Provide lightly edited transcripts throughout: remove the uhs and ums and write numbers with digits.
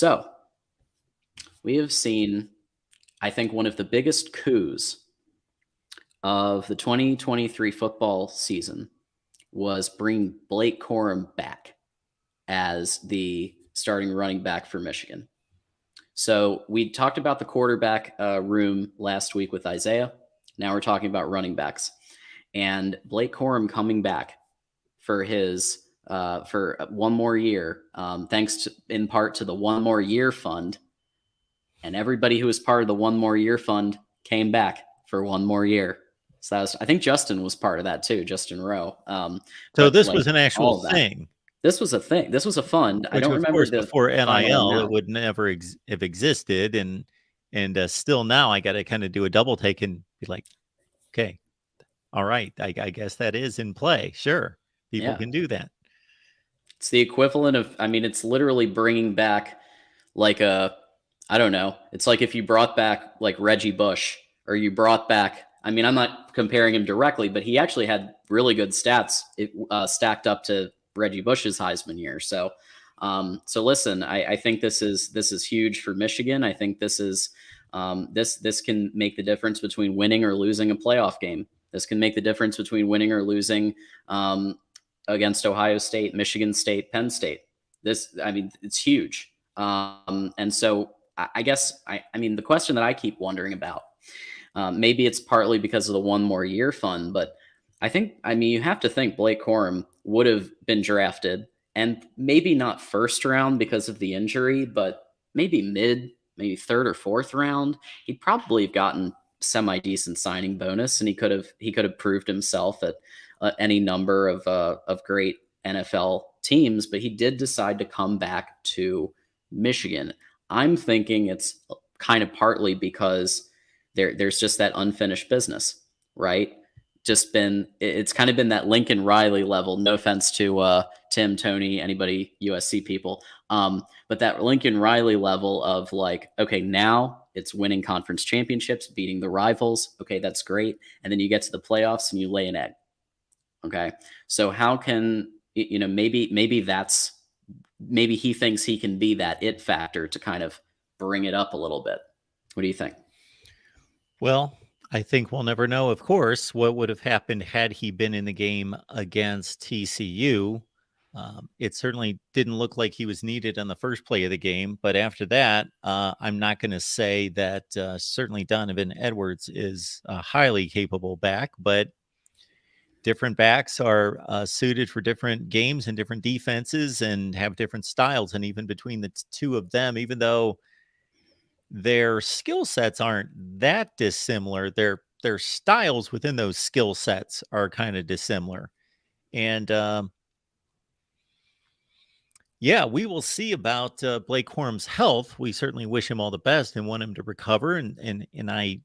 So we have seen, I think, one of the biggest coups of the 2023 football season was bringing Blake Corum back as the starting running back for Michigan. So we talked about the quarterback room last week with Isaiah. Now we're talking about running backs, and Blake Corum coming back for his for one more year, thanks in part to the One More Year Fund. And everybody who was part of the One More Year Fund came back for one more year. So that was, I think Justin was part of that too, Justin Rowe. So this was an actual thing. This was a thing. This was a fund. Which, I don't remember before NIL, it would never have existed, and still now I got to kind of do a double take and be like, okay, all right, I guess that is in play. Sure, people can do that. It's the equivalent of, I mean, it's literally bringing back like I don't know. It's like if you brought back like Reggie Bush, or you brought back, I mean, I'm not comparing him directly, but he actually had really good stats stacked up to Reggie Bush's Heisman year. So, so listen, I think this is huge for Michigan. I think this is this can make the difference between winning or losing a playoff game. This can make the difference between winning or losing against Ohio State, Michigan State, Penn State. I mean, it's huge. And so I guess, I mean, the question that I keep wondering about, maybe it's partly because of the One More Year Fund, but I mean, you have to think Blake Corum would have been drafted, and maybe not first round because of the injury, but maybe maybe third or fourth round. He'd probably have gotten semi-decent signing bonus, and he could have proved himself at any number of great NFL teams, but he did decide to come back to Michigan. I'm thinking it's kind of partly because there's just that unfinished business, right? It's kind of been that Lincoln Riley level. No offense to Tim, Tony, anybody USC people, but that Lincoln Riley level of like, okay, now it's winning conference championships, beating the rivals. Okay, that's great. And then you get to the playoffs and you lay an egg. Okay, so how can maybe he thinks he can be that it factor to kind of bring it up a little bit. What do you think? Well, I think we'll never know, of course, what would have happened had he been in the game against TCU. It certainly didn't look like he was needed on the first play of the game. But after that, I'm not going to say that certainly Donovan Edwards is a highly capable back, but different backs are suited for different games and different defenses and have different styles. And even between the two of them, even though their skill sets aren't that dissimilar, their styles within those skill sets are kind of dissimilar. And yeah, we will see about Blake Corum's health. We certainly wish him all the best and want him to recover. And I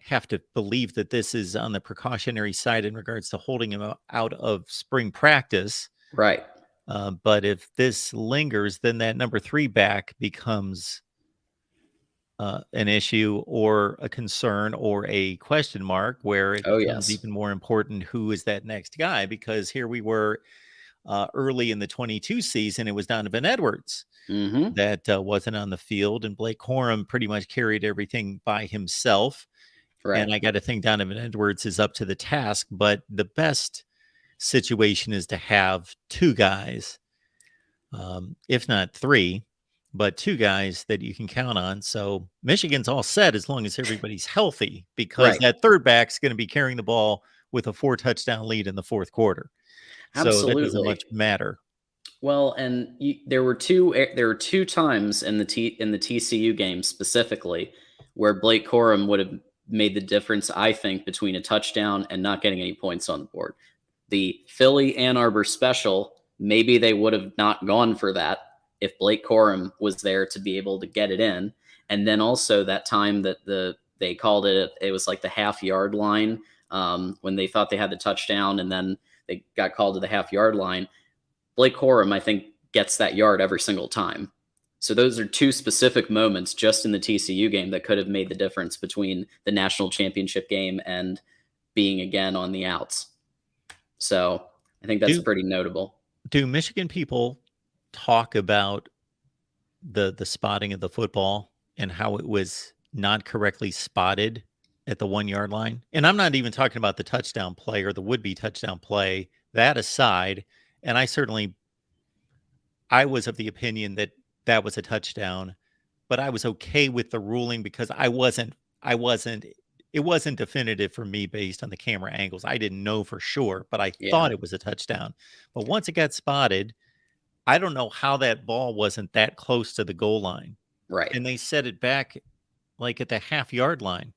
have to believe that this is on the precautionary side in regards to holding him out of spring practice. Right. But if this lingers, then that number 3 back becomes an issue or a concern or a question mark, where it becomes even more important who is that next guy, because here we were early in the 22 season, it was Donovan Edwards that wasn't on the field, and Blake Corum pretty much carried everything by himself. Right. And I got to think Donovan Edwards is up to the task, but the best situation is to have 2 guys, if not 3, but 2 guys that you can count on. So Michigan's all set as long as everybody's healthy, because that 3rd back's going to be carrying the ball with a 4 touchdown lead in the 4th quarter. Absolutely. So that doesn't much matter. Well, and there were two times in the TCU game specifically where Blake Corum would have made the difference, I think, between a touchdown and not getting any points on the board. The Philly Ann Arbor special, maybe they would have not gone for that if Blake Corum was there to be able to get it in. And then also that time that they called it was like the half-yard line when they thought they had the touchdown, and then they got called to the half-yard line. Blake Corum, I think, gets that yard every single time. So those are 2 specific moments just in the TCU game that could have made the difference between the national championship game and being again on the outs. So I think that's pretty notable. Do Michigan people talk about the spotting of the football and how it was not correctly spotted at the 1 yard line. And I'm not even talking about the touchdown play or the would-be touchdown play. That aside, and I was of the opinion that that was a touchdown, but I was okay with the ruling because it wasn't definitive for me based on the camera angles. I didn't know for sure, but I thought it was a touchdown. But once it got spotted, I don't know how that ball wasn't that close to the goal line. Right. And they set it back like at the half-yard line.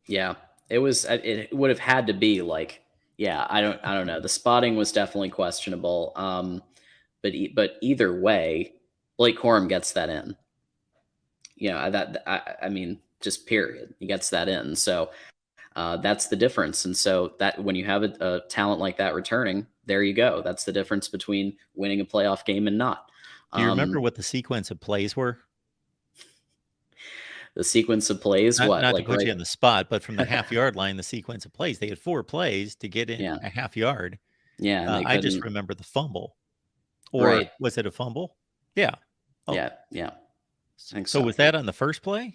Yeah. It would have had to be like, yeah, I don't know. The spotting was definitely questionable. But either way, Blake Corum gets that in. I mean, just period. He gets that in. So that's the difference. And so that when you have a talent like that returning, there you go. That's the difference between winning a playoff game and not. Do you remember what the sequence of plays were? The sequence of plays, not like to put you on the spot, but from the half-yard line, the sequence of plays. They had 4 plays to get in a half yard. Yeah, I just remember the fumble. Or was it a fumble? Yeah. Oh. Yeah. So was that on the first play?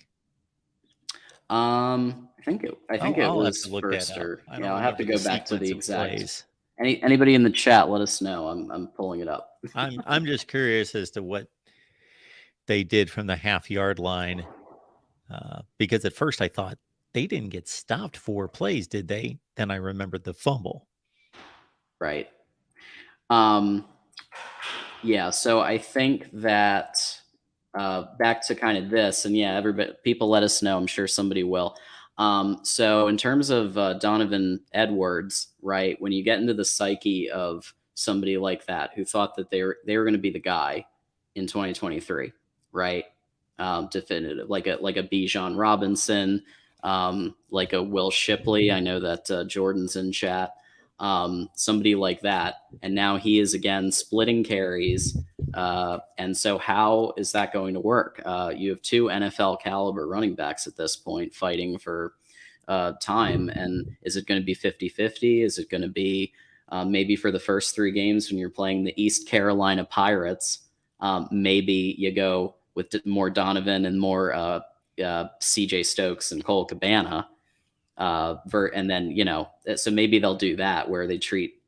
I think it was first. I'll have to go back to the exact plays. Anybody in the chat, let us know. I'm pulling it up. I'm just curious as to what they did from the half-yard line, because at first I thought they didn't get stopped 4 plays, did they? Then I remembered the fumble. Right. Yeah. So I think that back to kind of this, and people let us know. I'm sure somebody will. So in terms of Donovan Edwards, right, when you get into the psyche of somebody like that who thought that they were going to be the guy in 2023, right? Definitive, like a Bijan Robinson, like a Will Shipley. I know that Jordan's in chat. Somebody like that, and now he is again splitting carries. And so how is that going to work? You have 2 NFL caliber running backs at this point fighting for time. And is it going to be 50-50? Is it going to be maybe for the first 3 games when you're playing the East Carolina Pirates? Maybe you go with more Donovan and more CJ Stokes and Cole Cabana. And then, so maybe they'll do that where they treat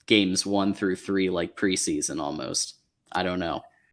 games 1 through 3 like preseason almost. I don't know.